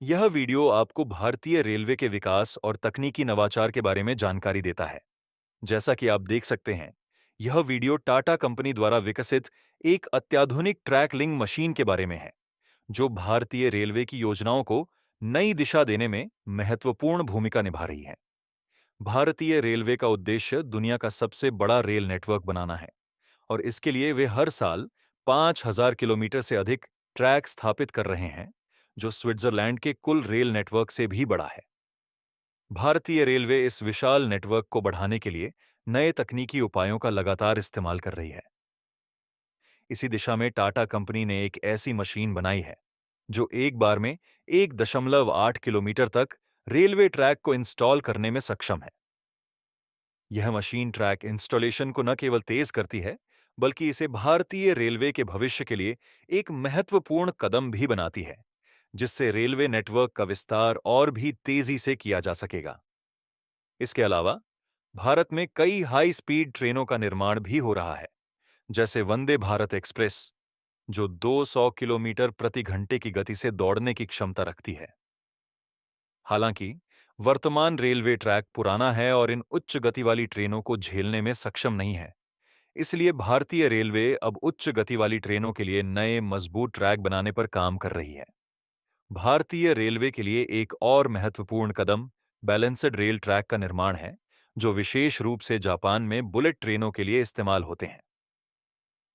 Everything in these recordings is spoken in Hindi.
यह वीडियो आपको भारतीय रेलवे के विकास और तकनीकी नवाचार के बारे में जानकारी देता है। जैसा कि आप देख सकते हैं, यह वीडियो टाटा कंपनी द्वारा विकसित एक अत्याधुनिक ट्रैक लिंक मशीन के बारे में है, जो भारतीय रेलवे की योजनाओं को नई दिशा देने में महत्वपूर्ण भूमिका निभा रही है। भारतीय रेलवे का उद्देश्य दुनिया का सबसे बड़ा रेल नेटवर्क बनाना है और इसके लिए वे हर साल 5,000 किलोमीटर से अधिक ट्रैक स्थापित कर रहे हैं, जो स्विट्जरलैंड के कुल रेल नेटवर्क से भी बड़ा है। भारतीय रेलवे इस विशाल नेटवर्क को बढ़ाने के लिए नए तकनीकी उपायों का लगातार इस्तेमाल कर रही है। इसी दिशा में टाटा कंपनी ने एक ऐसी मशीन बनाई है जो एक बार में 1.8 किलोमीटर तक रेलवे ट्रैक को इंस्टॉल करने में सक्षम है। यह मशीन ट्रैक इंस्टॉलेशन को न केवल तेज करती है, बल्कि इसे भारतीय रेलवे के भविष्य के लिए एक महत्वपूर्ण कदम भी बनाती है, जिससे रेलवे नेटवर्क का विस्तार और भी तेजी से किया जा सकेगा। इसके अलावा भारत में कई हाई स्पीड ट्रेनों का निर्माण भी हो रहा है, जैसे वंदे भारत एक्सप्रेस, जो 200 किलोमीटर प्रति घंटे की गति से दौड़ने की क्षमता रखती है। हालांकि वर्तमान रेलवे ट्रैक पुराना है और इन उच्च गति वाली ट्रेनों को झेलने में सक्षम नहीं है। इसलिए भारतीय रेलवे अब उच्च गति वाली ट्रेनों के लिए नए मजबूत ट्रैक बनाने पर काम कर रही है। भारतीय रेलवे के लिए एक और महत्वपूर्ण कदम बैलेंस्ड रेल ट्रैक का निर्माण है, जो विशेष रूप से जापान में बुलेट ट्रेनों के लिए इस्तेमाल होते हैं।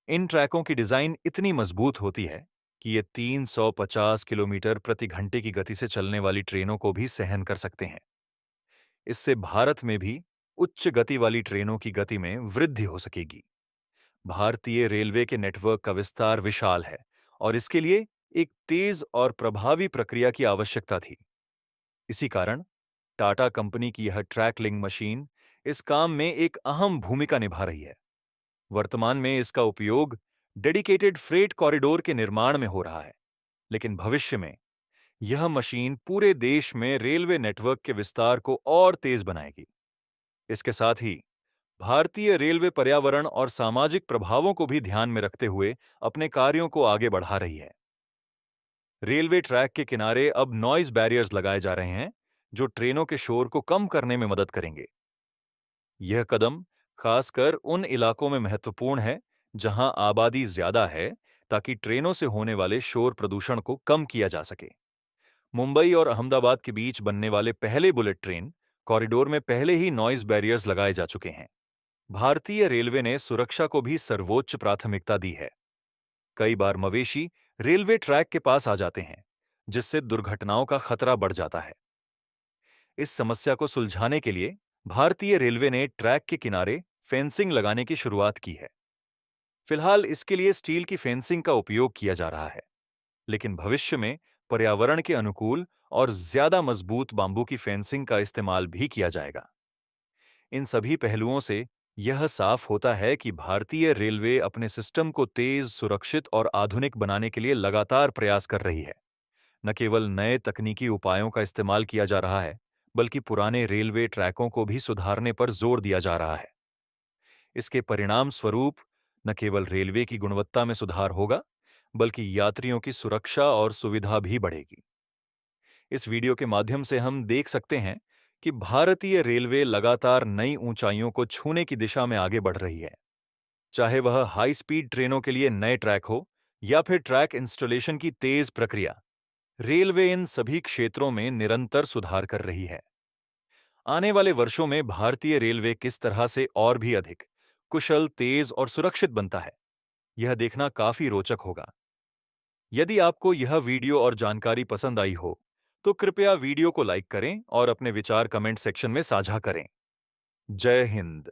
इन ट्रैकों की डिजाइन इतनी मजबूत होती है कि ये 350 किलोमीटर प्रति घंटे की गति से चलने वाली ट्रेनों को भी सहन कर सकते हैं। इससे भारत में भी उच्च गति वाली ट्रेनों की गति में वृद्धि हो सकेगी। भारतीय रेलवे के नेटवर्क का विस्तार विशाल है और इसके लिए एक तेज और प्रभावी प्रक्रिया की आवश्यकता थी। इसी कारण टाटा कंपनी की यह ट्रैक लिंक मशीन इस काम में एक अहम भूमिका निभा रही है। वर्तमान में इसका उपयोग डेडिकेटेड फ्रेट कॉरिडोर के निर्माण में हो रहा है, लेकिन भविष्य में यह मशीन पूरे देश में रेलवे नेटवर्क के विस्तार को और तेज बनाएगी। इसके साथ ही भारतीय रेलवे पर्यावरण और सामाजिक प्रभावों को भी ध्यान में रखते हुए अपने कार्यों को आगे बढ़ा रही है। रेलवे ट्रैक के किनारे अब नॉइज बैरियर्स लगाए जा रहे हैं, जो ट्रेनों के शोर को कम करने में मदद करेंगे। यह कदम खासकर उन इलाकों में महत्वपूर्ण है जहां आबादी ज्यादा है, ताकि ट्रेनों से होने वाले शोर प्रदूषण को कम किया जा सके। मुंबई और अहमदाबाद के बीच बनने वाले पहले बुलेट ट्रेन कॉरिडोर में पहले ही नॉइज बैरियर्स लगाए जा चुके हैं। भारतीय रेलवे ने सुरक्षा को भी सर्वोच्च प्राथमिकता दी है। कई बार मवेशी रेलवे ट्रैक के पास आ जाते हैं, जिससे दुर्घटनाओं का खतरा बढ़ जाता है। इस समस्या को सुलझाने के लिए भारतीय रेलवे ने ट्रैक के किनारे फेंसिंग लगाने की शुरुआत की है। फिलहाल इसके लिए स्टील की फेंसिंग का उपयोग किया जा रहा है, लेकिन भविष्य में पर्यावरण के अनुकूल और ज्यादा मजबूत बांबू की फेंसिंग का इस्तेमाल भी किया जाएगा। इन सभी पहलुओं से यह साफ होता है कि भारतीय रेलवे अपने सिस्टम को तेज, सुरक्षित और आधुनिक बनाने के लिए लगातार प्रयास कर रही है। न केवल नए तकनीकी उपायों का इस्तेमाल किया जा रहा है, बल्कि पुराने रेलवे ट्रैकों को भी सुधारने पर जोर दिया जा रहा है। इसके परिणाम स्वरूप न केवल रेलवे की गुणवत्ता में सुधार होगा, बल्कि यात्रियों की सुरक्षा और सुविधा भी बढ़ेगी। इस वीडियो के माध्यम से हम देख सकते हैं कि भारतीय रेलवे लगातार नई ऊंचाइयों को छूने की दिशा में आगे बढ़ रही है। चाहे वह हाई स्पीड ट्रेनों के लिए नए ट्रैक हो या फिर ट्रैक इंस्टॉलेशन की तेज प्रक्रिया, रेलवे इन सभी क्षेत्रों में निरंतर सुधार कर रही है। आने वाले वर्षों में भारतीय रेलवे किस तरह से और भी अधिक कुशल, तेज और सुरक्षित बनता है, यह देखना काफी रोचक होगा। यदि आपको यह वीडियो और जानकारी पसंद आई हो, तो कृपया वीडियो को लाइक करें और अपने विचार कमेंट सेक्शन में साझा करें। जय हिंद।